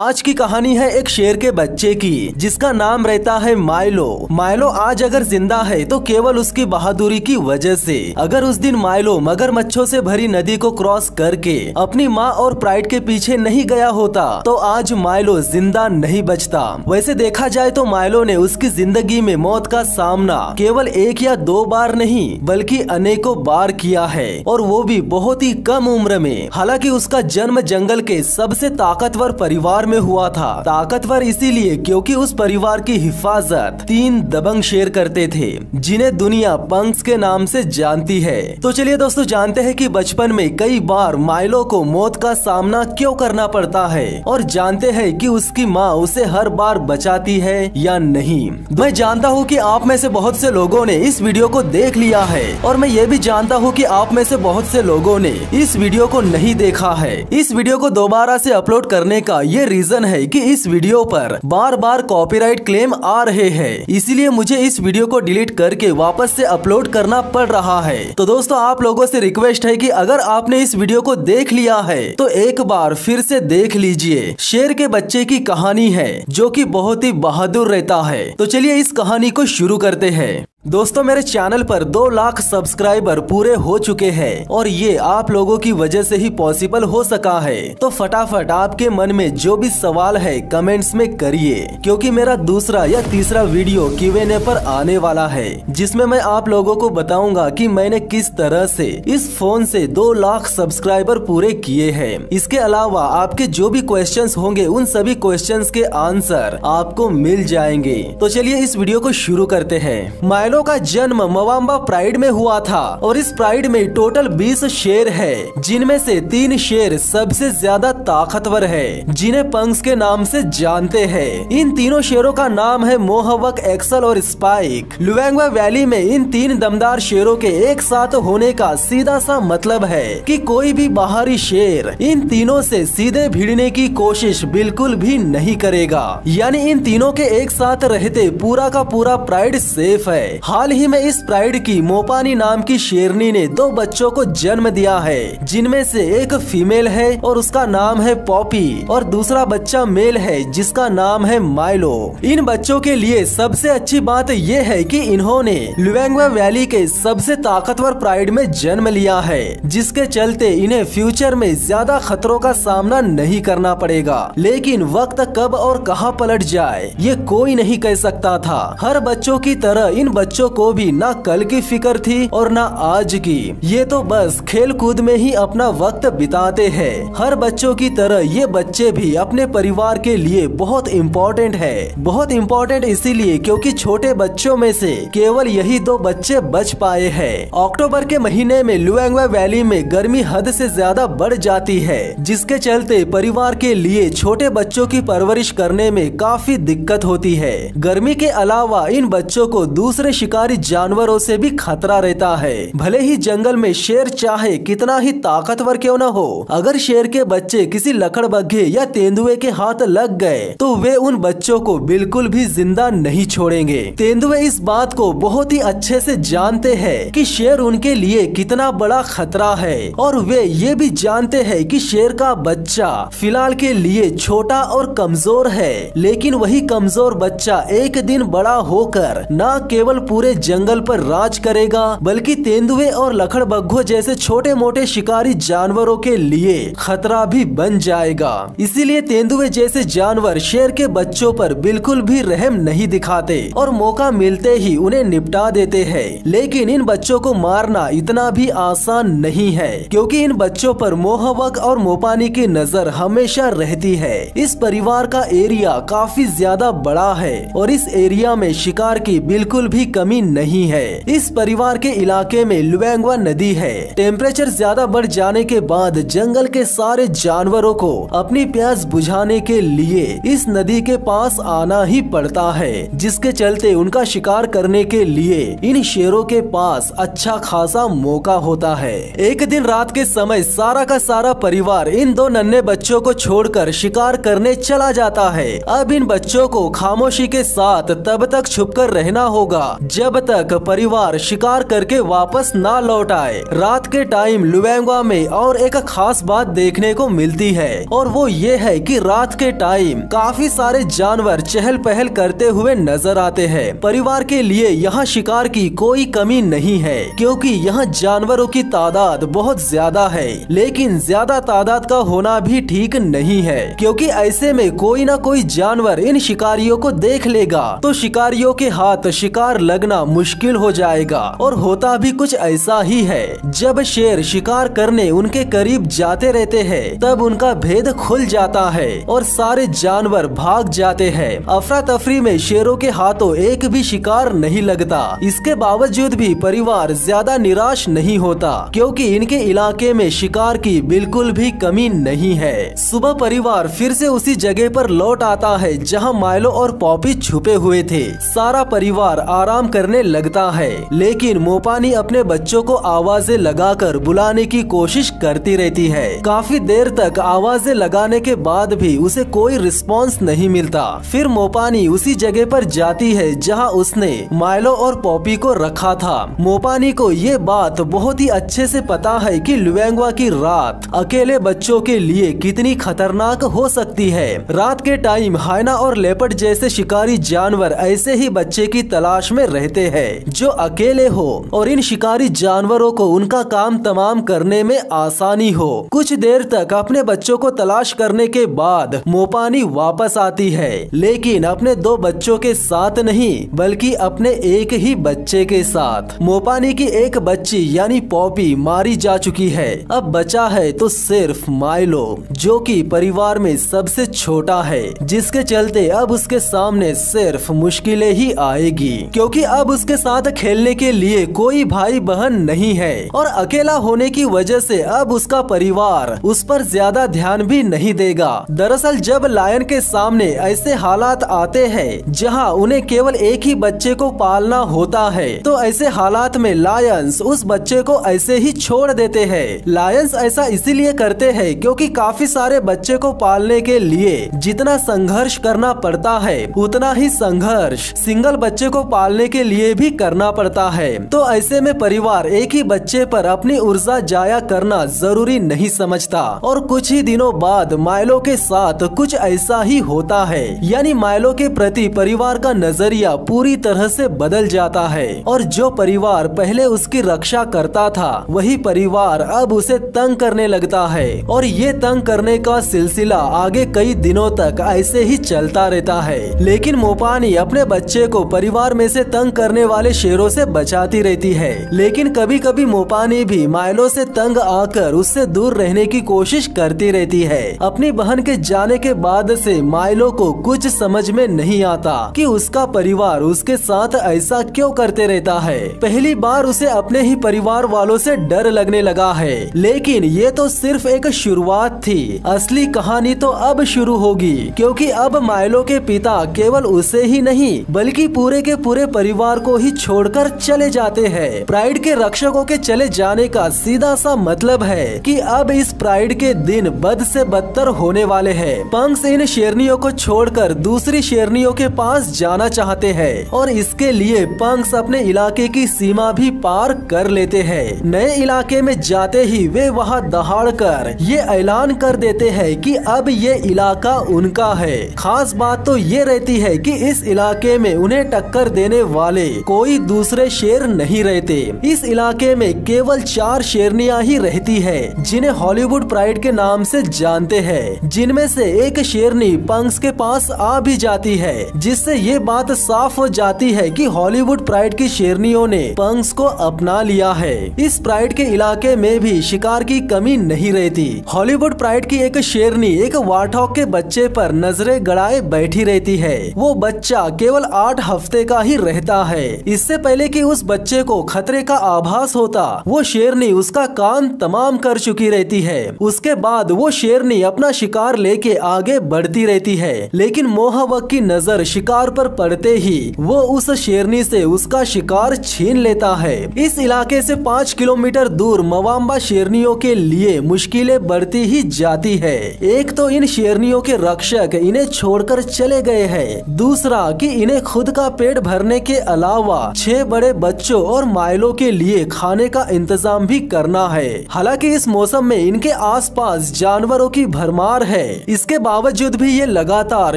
आज की कहानी है एक शेर के बच्चे की जिसका नाम रहता है माइलो। माइलो आज अगर जिंदा है तो केवल उसकी बहादुरी की वजह से। अगर उस दिन माइलो मगरमच्छों से भरी नदी को क्रॉस करके अपनी माँ और प्राइड के पीछे नहीं गया होता तो आज माइलो जिंदा नहीं बचता। वैसे देखा जाए तो माइलो ने उसकी जिंदगी में मौत का सामना केवल एक या दो बार नहीं बल्कि अनेकों बार किया है, और वो भी बहुत ही कम उम्र में। हालांकि उसका जन्म जंगल के सबसे ताकतवर परिवार में हुआ था। ताकतवर इसीलिए क्योंकि उस परिवार की हिफाजत 3 दबंग शेर करते थे जिन्हें दुनिया पंक्स के नाम से जानती है। तो चलिए दोस्तों जानते हैं कि बचपन में कई बार माइलो को मौत का सामना क्यों करना पड़ता है, और जानते हैं कि उसकी माँ उसे हर बार बचाती है या नहीं। मैं जानता हूँ कि आप में से बहुत से लोगों ने इस वीडियो को देख लिया है, और मैं ये भी जानता हूँ कि आप में से बहुत से लोगों ने इस वीडियो को नहीं देखा है। इस वीडियो को दोबारा से अपलोड करने का ये रीजन है कि इस वीडियो पर बार बार कॉपीराइट क्लेम आ रहे हैं, इसीलिए मुझे इस वीडियो को डिलीट करके वापस से अपलोड करना पड़ रहा है। तो दोस्तों आप लोगों से रिक्वेस्ट है कि अगर आपने इस वीडियो को देख लिया है तो एक बार फिर से देख लीजिए। शेर के बच्चे की कहानी है जो कि बहुत ही बहादुर रहता है। तो चलिए इस कहानी को शुरू करते हैं। दोस्तों मेरे चैनल पर 2 लाख सब्सक्राइबर पूरे हो चुके हैं, और ये आप लोगों की वजह से ही पॉसिबल हो सका है। तो फटाफट आपके मन में जो भी सवाल है कमेंट्स में करिए, क्योंकि मेरा दूसरा या तीसरा वीडियो Q&A पर आने वाला है जिसमें मैं आप लोगों को बताऊंगा कि मैंने किस तरह से इस फोन से 2 लाख सब्सक्राइबर पूरे किए हैं। इसके अलावा आपके जो भी क्वेश्चंस होंगे उन सभी क्वेश्चंस के आंसर आपको मिल जाएंगे। तो चलिए इस वीडियो को शुरू करते हैं। माइलो का जन्म मवाम्बा प्राइड में हुआ था, और इस प्राइड में टोटल 20 शेर है, जिनमें से 3 शेर सबसे ज्यादा ताकतवर है जिन्हें पंक्स के नाम से जानते हैं। इन तीनों शेरों का नाम है मोहवक, एक्सल और स्पाइक। लुएंगवा वैली में इन 3 दमदार शेरों के एक साथ होने का सीधा सा मतलब है कि कोई भी बाहरी शेर इन तीनों से सीधे भिड़ने की कोशिश बिल्कुल भी नहीं करेगा। यानी इन तीनों के एक साथ रहते पूरा का पूरा प्राइड सेफ है। हाल ही में इस प्राइड की मोपानी नाम की शेरनी ने 2 बच्चों को जन्म दिया है, जिनमें से एक फीमेल है और उसका नाम है पॉपी, और दूसरा बच्चा मेल है जिसका नाम है माइलो। इन बच्चों के लिए सबसे अच्छी बात ये है कि इन्होंने लुएंगवा वैली के सबसे ताकतवर प्राइड में जन्म लिया है, जिसके चलते इन्हें फ्यूचर में ज्यादा खतरों का सामना नहीं करना पड़ेगा। लेकिन वक्त कब और कहां पलट जाए ये कोई नहीं कह सकता था। हर बच्चों की तरह इन बच्चों को भी ना कल की फिक्र थी और ना आज की। ये तो बस खेल कूद में ही अपना वक्त बिताते हैं। हर बच्चों की तरह ये बच्चे भी अपने परिवार के लिए बहुत इम्पोर्टेंट है। बहुत इम्पोर्टेंट इसीलिए क्योंकि छोटे बच्चों में से केवल यही 2 बच्चे बच पाए हैं। अक्टूबर के महीने में लुएंगवा वैली में गर्मी हद से ज्यादा बढ़ जाती है, जिसके चलते परिवार के लिए छोटे बच्चों की परवरिश करने में काफी दिक्कत होती है। गर्मी के अलावा इन बच्चों को दूसरे शिकारी जानवरों से भी खतरा रहता है। भले ही जंगल में शेर चाहे कितना ही ताकतवर क्यों न हो, अगर शेर के बच्चे किसी लकड़बग्घे या तेंदुए के हाथ लग गए तो वे उन बच्चों को बिल्कुल भी जिंदा नहीं छोड़ेंगे। तेंदुए इस बात को बहुत ही अच्छे से जानते हैं कि शेर उनके लिए कितना बड़ा खतरा है, और वे ये भी जानते हैं कि शेर का बच्चा फिलहाल के लिए छोटा और कमजोर है, लेकिन वही कमजोर बच्चा एक दिन बड़ा होकर न केवल पूरे जंगल पर राज करेगा बल्कि तेंदुए और लकड़बग्घों जैसे छोटे मोटे शिकारी जानवरों के लिए खतरा भी बन जाएगा। इसीलिए तेंदुए जैसे जानवर शेर के बच्चों पर बिल्कुल भी रहम नहीं दिखाते और मौका मिलते ही उन्हें निपटा देते हैं। लेकिन इन बच्चों को मारना इतना भी आसान नहीं है, क्योंकि इन बच्चों पर मोहवक और मोपानी की नजर हमेशा रहती है। इस परिवार का एरिया काफी ज्यादा बड़ा है और इस एरिया में शिकार की बिल्कुल भी कमी नहीं है। इस परिवार के इलाके में लुएंगवा नदी है। टेम्परेचर ज्यादा बढ़ जाने के बाद जंगल के सारे जानवरों को अपनी प्यास बुझाने के लिए इस नदी के पास आना ही पड़ता है, जिसके चलते उनका शिकार करने के लिए इन शेरों के पास अच्छा खासा मौका होता है। एक दिन रात के समय सारा का सारा परिवार इन 2 नन्हे बच्चों को छोड़कर शिकार करने चला जाता है। अब इन बच्चों को खामोशी के साथ तब तक छुपकर रहना होगा जब तक परिवार शिकार करके वापस ना लौट आए। रात के टाइम लुएंगा में और एक खास बात देखने को मिलती है और वो ये है कि रात के टाइम काफी सारे जानवर चहल पहल करते हुए नजर आते हैं। परिवार के लिए यहाँ शिकार की कोई कमी नहीं है क्योंकि यहाँ जानवरों की तादाद बहुत ज्यादा है, लेकिन ज्यादा तादाद का होना भी ठीक नहीं है क्योंकि ऐसे में कोई ना कोई जानवर इन शिकारियों को देख लेगा तो शिकारियों के हाथ शिकार लगना मुश्किल हो जाएगा। और होता भी कुछ ऐसा ही है। जब शेर शिकार करने उनके करीब जाते रहते हैं तब उनका भेद खुल जाता है और सारे जानवर भाग जाते हैं। अफरा तफरी में शेरों के हाथों एक भी शिकार नहीं लगता। इसके बावजूद भी परिवार ज्यादा निराश नहीं होता क्योंकि इनके इलाके में शिकार की बिल्कुल भी कमी नहीं है। सुबह परिवार फिर से उसी जगह पर लौट आता है जहां माइलो और पॉपी छुपे हुए थे। सारा परिवार आराम करने लगता है, लेकिन मोपानी अपने बच्चों को आवाजें लगाकर बुलाने की कोशिश करती रहती है। काफी देर तक आवाजें लगाने के बाद भी उसे कोई रिस्पॉन्स नहीं मिलता। फिर मोपानी उसी जगह पर जाती है जहां उसने माइलो और पॉपी को रखा था। मोपानी को ये बात बहुत ही अच्छे से पता है कि लुएंगा की रात अकेले बच्चों के लिए कितनी खतरनाक हो सकती है। रात के टाइम हाइना और लेपर्ड जैसे शिकारी जानवर ऐसे ही बच्चे की तलाश में रहते हैं जो अकेले हो और इन शिकारी जानवरों को उनका काम तमाम करने में आसानी हो। कुछ देर तक अपने बच्चों को तलाश करने के बाद मोपानी वापस आती है, लेकिन अपने 2 बच्चों के साथ नहीं बल्कि अपने एक ही बच्चे के साथ। मोपानी की एक बच्ची यानी पॉपी मारी जा चुकी है। अब बचा है तो सिर्फ माइलो जो कि परिवार में सबसे छोटा है, जिसके चलते अब उसके सामने सिर्फ मुश्किलें ही आएगी क्योंकि अब उसके साथ खेलने के लिए कोई भाई बहन नहीं है और अकेला होने की वजह से अब उसका परिवार उस पर ज्यादा ध्यान भी नहीं देगा। दरअसल जब लायन के सामने ऐसे हालात आते हैं जहां उन्हें केवल एक ही बच्चे को पालना होता है तो ऐसे हालात में लायंस उस बच्चे को ऐसे ही छोड़ देते हैं। लायंस ऐसा इसीलिए करते हैं क्योंकि काफी सारे बच्चे को पालने के लिए जितना संघर्ष करना पड़ता है उतना ही संघर्ष सिंगल बच्चे को पालने के लिए भी करना पड़ता है। तो ऐसे में परिवार एक ही बच्चे पर अपनी ऊर्जा जाया करना जरूरी नहीं समझता और कुछ ही दिनों बाद माइलो के साथ कुछ ऐसा ही होता है। यानी माइलो के प्रति परिवार का नजरिया पूरी तरह से बदल जाता है और जो परिवार पहले उसकी रक्षा करता था वही परिवार अब उसे तंग करने लगता है और ये तंग करने का सिलसिला आगे कई दिनों तक ऐसे ही चलता रहता है। लेकिन मोपानी अपने बच्चे को परिवार में से तंग करने वाले शेरों से बचाती रहती है, लेकिन कभी कभी मोपानी भी माइलो से तंग आकर उससे दूर रहने की कोशिश करती रहती है। अपनी बहन के जाने के बाद से माइलो को कुछ समझ में नहीं आता कि उसका परिवार उसके साथ ऐसा क्यों करते रहता है। पहली बार उसे अपने ही परिवार वालों से डर लगने लगा है, लेकिन ये तो सिर्फ एक शुरुआत थी। असली कहानी तो अब शुरू होगी क्योंकि अब माइलो के पिता केवल उसे ही नहीं बल्कि पूरे के पूरे परिवार को ही छोड़कर चले जाते हैं। प्राइड के रक्षकों के चले जाने का सीधा सा मतलब है कि अब इस प्राइड के दिन बद से बदतर होने वाले हैं। पंक्स इन शेरनियों को छोड़कर दूसरी शेरनियों के पास जाना चाहते हैं और इसके लिए पंक्स अपने इलाके की सीमा भी पार कर लेते हैं। नए इलाके में जाते ही वे वहां दहाड़कर ये ऐलान कर देते हैं कि अब ये इलाका उनका है। खास बात तो ये रहती है कि इस इलाके में उन्हें टक्कर देने वाले कोई दूसरे शेर नहीं रहते। इस इलाके में केवल 4 शेरनियां ही रहती है जिन्हें हॉलीवुड प्राइड के नाम से जानते हैं, जिनमें से एक शेरनी पंक्स के पास आ भी जाती है, जिससे ये बात साफ हो जाती है कि हॉलीवुड प्राइड की शेरनियों ने पंक्स को अपना लिया है। इस प्राइड के इलाके में भी शिकार की कमी नहीं रहती। हॉलीवुड प्राइड की एक शेरनी एक वार्थॉग के बच्चे पर नजरें गड़ाए बैठी रहती है। वो बच्चा केवल 8 हफ्ते का ही रहता है। इससे पहले कि उस बच्चे को खतरे का आभास होता वो शेरनी उसका काम तमाम कर चुकी रहती है। उसके बाद वो शेरनी अपना शिकार लेके आगे बढ़ती रहती है, लेकिन मोहवक की नजर शिकार पर पड़ते ही वो उस शेरनी से उसका शिकार छीन लेता है। इस इलाके से 5 किलोमीटर दूर मवाम्बा शेरनियों के लिए मुश्किलें बढ़ती ही जाती है। एक तो इन शेरनियों के रक्षक इन्हें छोड़कर चले गए हैं, दूसरा कि इन्हें खुद का पेट भरने के इसके अलावा 6 बड़े बच्चों और माइलो के लिए खाने का इंतजाम भी करना है। हालांकि इस मौसम में इनके आसपास जानवरों की भरमार है, इसके बावजूद भी ये लगातार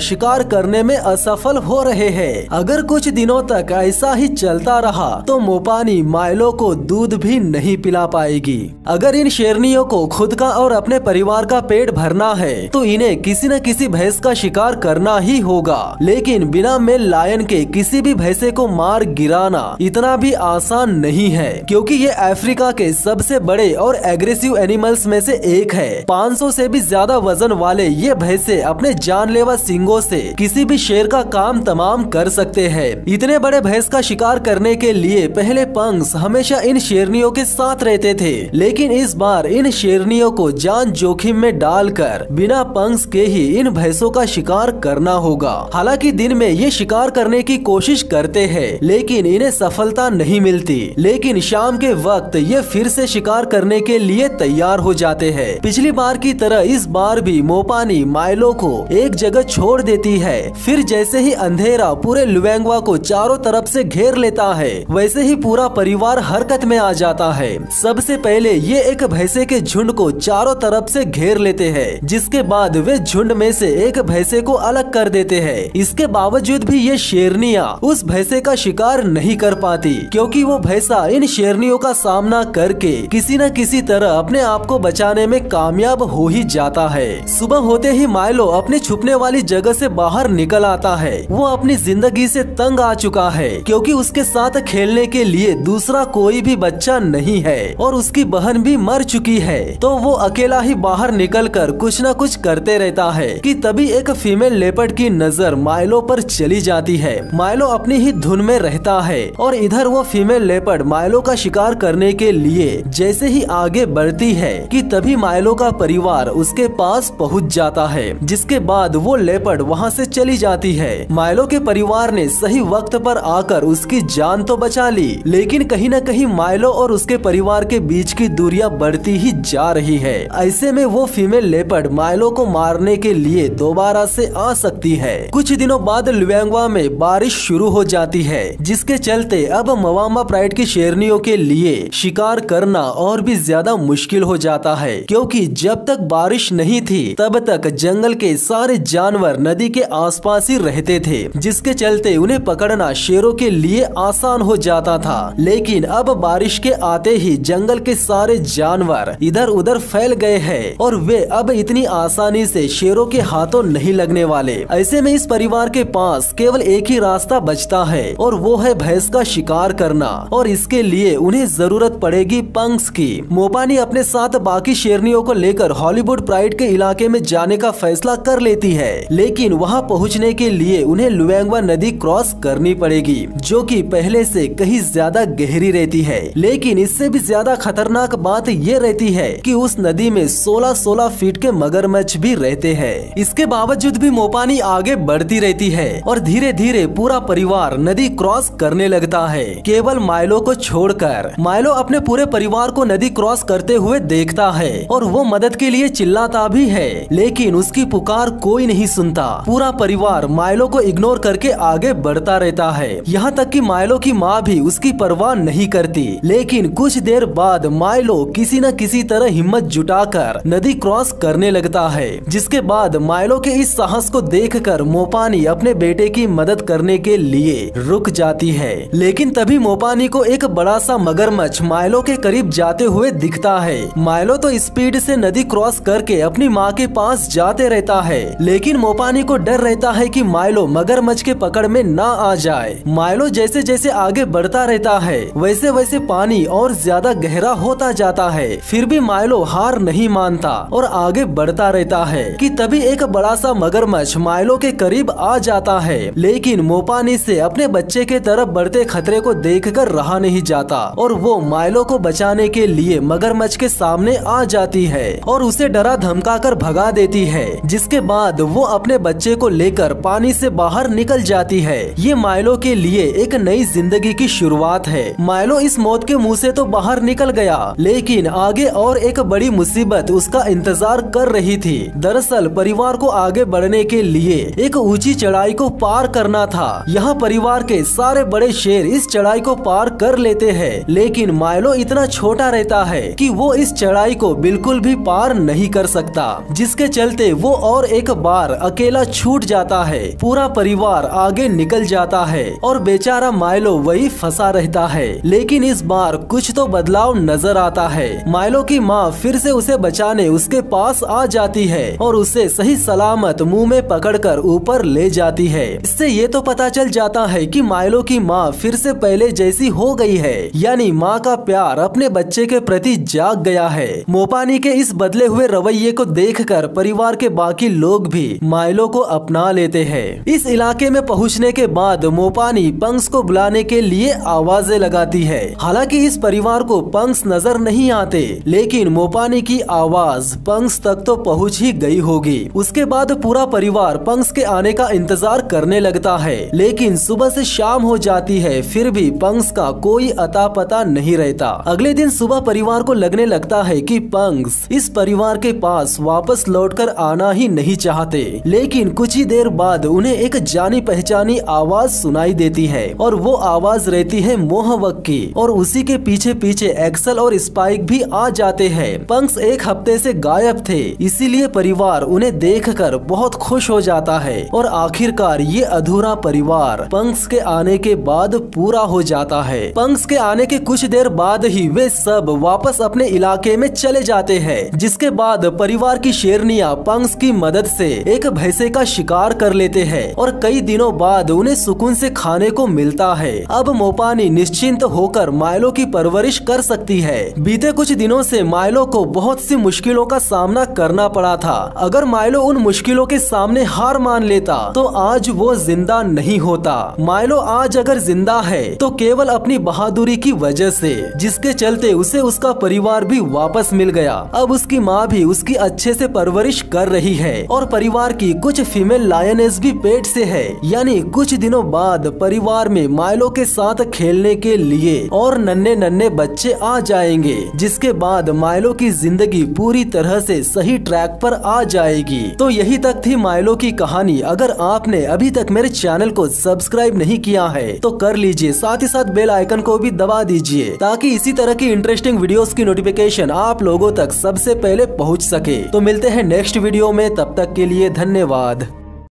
शिकार करने में असफल हो रहे हैं। अगर कुछ दिनों तक ऐसा ही चलता रहा तो मोपानी माइलो को दूध भी नहीं पिला पाएगी। अगर इन शेरनियों को खुद का और अपने परिवार का पेट भरना है तो इन्हें किसी न किसी भैंस का शिकार करना ही होगा। लेकिन बिना मेल लायन के किसी भी भैंसे को मार गिराना इतना भी आसान नहीं है, क्योंकि ये अफ्रीका के सबसे बड़े और एग्रेसिव एनिमल्स में से एक है। 500 से भी ज्यादा वजन वाले ये भैंसे अपने जानलेवा सींगों से किसी भी शेर का काम तमाम कर सकते हैं। इतने बड़े भैंस का शिकार करने के लिए पहले पंक्स हमेशा इन शेरनियों के साथ रहते थे, लेकिन इस बार इन शेरनियों को जान जोखिम में डालकर बिना पंक्स के ही इन भैंसों का शिकार करना होगा। हालांकि दिन में ये शिकार करने की कोशिश करते हैं, लेकिन इन्हें सफलता नहीं मिलती। लेकिन शाम के वक्त ये फिर से शिकार करने के लिए तैयार हो जाते हैं। पिछली बार की तरह इस बार भी मोपानी माइलो को एक जगह छोड़ देती है। फिर जैसे ही अंधेरा पूरे लुएंगवा को चारों तरफ से घेर लेता है, वैसे ही पूरा परिवार हरकत में आ जाता है। सबसे पहले ये एक भैंसे के झुंड को चारों तरफ से घेर लेते हैं, जिसके बाद वे झुंड में से एक भैंसे को अलग कर देते हैं। इसके बावजूद भी ये शेरनियां उस भैंसे का शिकार नहीं कर पाती, क्योंकि वो भैंसा इन शेरनियों का सामना करके किसी न किसी तरह अपने आप को बचाने में कामयाब हो ही जाता है। सुबह होते ही माइलो अपने छुपने वाली जगह से बाहर निकल आता है। वो अपनी जिंदगी से तंग आ चुका है, क्योंकि उसके साथ खेलने के लिए दूसरा कोई भी बच्चा नहीं है और उसकी बहन भी मर चुकी है। तो वो अकेला ही बाहर निकलकर कुछ न कुछ करते रहता है कि तभी एक फीमेल लेपर्ड की नजर माइलो पर चली जाती है। माइलो अपनी ही धुन में रहता है और इधर वो फीमेल लेपर्ड माइलो का शिकार करने के लिए जैसे ही आगे बढ़ती है कि तभी माइलो का परिवार उसके पास पहुंच जाता है, जिसके बाद वो लेपर्ड वहां से चली जाती है। माइलो के परिवार ने सही वक्त पर आकर उसकी जान तो बचा ली, लेकिन कहीं न कहीं माइलो और उसके परिवार के बीच की दूरियां बढ़ती ही जा रही है। ऐसे में वो फीमेल लेपर्ड माइलो को मारने के लिए दोबारा से आ सकती है। कुछ दिनों बाद लुएंगवा में बारिश शुरू हो जाती है, जिसके चलते अब मवामा प्राइड की शेरनियों के लिए शिकार करना और भी ज्यादा मुश्किल हो जाता है, क्योंकि जब तक बारिश नहीं थी तब तक जंगल के सारे जानवर नदी के आसपास ही रहते थे, जिसके चलते उन्हें पकड़ना शेरों के लिए आसान हो जाता था। लेकिन अब बारिश के आते ही जंगल के सारे जानवर इधर उधर फैल गए हैं और वे अब इतनी आसानी से शेरों के हाथों नहीं लगने वाले। ऐसे में इस परिवार के पास केवल एक ही रास्ता बचता है और वो है भैंस का शिकार करना, और इसके लिए उन्हें जरूरत पड़ेगी पंक्स की। मोपानी अपने साथ बाकी शेरनियों को लेकर हॉलीवुड प्राइड के इलाके में जाने का फैसला कर लेती है, लेकिन वहां पहुंचने के लिए उन्हें लुएंगवा नदी क्रॉस करनी पड़ेगी, जो कि पहले से कहीं ज्यादा गहरी रहती है। लेकिन इससे भी ज्यादा खतरनाक बात ये रहती है कि उस नदी में 16-16 फीट के मगरमच्छ भी रहते हैं। इसके बावजूद भी मोपानी आगे बढ़ती रहती है और धीरे धीरे पूरा परिवार नदी क्रॉस करने लगता है, केवल माइलो को छोड़कर। माइलो अपने पूरे परिवार को नदी क्रॉस करते हुए देखता है और वो मदद के लिए चिल्लाता भी है, लेकिन उसकी पुकार कोई नहीं सुनता। पूरा परिवार माइलो को इग्नोर करके आगे बढ़ता रहता है, यहाँ तक कि माइलो की माँ भी उसकी परवाह नहीं करती। लेकिन कुछ देर बाद माइलो किसी न किसी तरह हिम्मत जुटाकर नदी क्रॉस करने लगता है, जिसके बाद माइलो के इस साहस को देखकर मोपानी अपने बेटे की मदद करने के लिए रुक जाती है। लेकिन तभी मोपानी को एक बड़ा सा मगरमच्छ माइलो के करीब जाते हुए दिखता है। माइलो तो स्पीड से नदी क्रॉस करके अपनी माँ के पास जाते रहता है, लेकिन मोपानी को डर रहता है कि माइलो मगरमच्छ के पकड़ में ना आ जाए। माइलो जैसे जैसे आगे बढ़ता रहता है वैसे वैसे पानी और ज्यादा गहरा होता जाता है, फिर भी माइलो हार नहीं मानता और आगे बढ़ता रहता है कि तभी एक बड़ा सा मगरमच्छ माइलो के करीब आ जाता है। लेकिन मोपानी से अपने बच्चे के तरफ बढ़ते खतरे को देखकर रहा नहीं जाता और वो माइलो को बचाने के लिए मगरमच्छ के सामने आ जाती है और उसे डरा धमकाकर भगा देती है, जिसके बाद वो अपने बच्चे को लेकर पानी से बाहर निकल जाती है। ये माइलो के लिए एक नई जिंदगी की शुरुआत है। माइलो इस मौत के मुंह से तो बाहर निकल गया, लेकिन आगे और एक बड़ी मुसीबत उसका इंतजार कर रही थी। दरअसल परिवार को आगे बढ़ने के लिए एक ऊंची चढ़ाई को पार करना था। यहाँ परिवार के सारे बड़े शेर इस चढ़ाई को पार कर लेते हैं, लेकिन माइलो इतना छोटा रहता है कि वो इस चढ़ाई को बिल्कुल भी पार नहीं कर सकता, जिसके चलते वो और एक बार अकेला छूट जाता है। पूरा परिवार आगे निकल जाता है और बेचारा माइलो वही फंसा रहता है। लेकिन इस बार कुछ तो बदलाव नजर आता है। माइलो की माँ फिर से उसे बचाने उसके पास आ जाती है और उसे सही सलामत मुंह में पकड़कर ऊपर ले जाती है। इससे ये तो पता चल जाता है कि माइलो की माँ फिर से पहले जैसी हो गई है, यानी माँ का प्यार अपने बच्चे के प्रति जाग गया है। मोपानी के इस बदले हुए रवैये को देखकर परिवार के बाकी लोग भी माइलो को अपना लेते हैं। इस इलाके में पहुंचने के बाद मोपानी पंक्स को बुलाने के लिए आवाजें लगाती है। हालांकि इस परिवार को पंक्स नजर नहीं आते, लेकिन मोपानी की आवाज पंक्स तक तो पहुंच ही गई होगी। उसके बाद पूरा परिवार पंक्स के आने का इंतजार करने लगता है, लेकिन सुबह से शाम हो जाती है, फिर भी पंक्स का कोई अता पता नहीं रहता। अगले दिन सुबह परिवार को लगने लगता है कि पंक्स इस परिवार के पास वापस लौटकर आना ही नहीं चाहते, लेकिन कुछ ही देर बाद उन्हें एक जानी पहचानी आवाज सुनाई देती है और वो आवाज रहती है मोहवक की, और उसी के पीछे पीछे एक्सल और स्पाइक भी आ जाते हैं। पंक्स एक हफ्ते से गायब थे, इसीलिए परिवार उन्हें देखकर बहुत खुश हो जाता है और आखिरकार ये अधूरा परिवार पंक्स के आने के बाद पूरा हो जाता है। पंक्स के आने के कुछ देर बाद ही वे सब वापस अपने इलाके में चले जाते हैं, जिसके बाद परिवार की शेरनियां पंक्स की मदद से एक भैंसे का शिकार कर लेते हैं और कई दिनों बाद उन्हें सुकून से खाने को मिलता है। अब मोपानी निश्चिंत होकर माइलो की परवरिश कर सकती है। बीते कुछ दिनों से माइलो को बहुत सी मुश्किलों का सामना करना पड़ा था। अगर माइलो उन मुश्किलों के सामने हार मान लेता तो आज वो जिंदा नहीं होता। माइलो आज अगर जिंदा है तो केवल अपनी बहादुरी की वजह से, जिसके चलते उसे उसका परिवार भी वापस मिल गया। अब उसकी माँ भी उसकी अच्छे से परवरिश कर रही है और परिवार की कुछ फीमेल लायनेस भी पेट से है, यानी कुछ दिनों बाद परिवार में माइलो के साथ खेलने के लिए और नन्हे नन्हे बच्चे आ जाएंगे, जिसके बाद माइलो की जिंदगी पूरी तरह से सही ट्रैक पर आ जाएगी। तो यही तक थी माइलो की कहानी। अगर आपने अभी तक मेरे चैनल को सब्सक्राइब नहीं किया है तो कर लीजिए, साथ ही साथ बेल आइकन को भी दबा दीजिए ताकि इसी तरह की इंटरेस्टिंग वीडियोस की नोटिफिकेशन आप लोगों तक सबसे पहले पहुंच सके। तो मिलते हैं नेक्स्ट वीडियो में, तब तक के लिए धन्यवाद।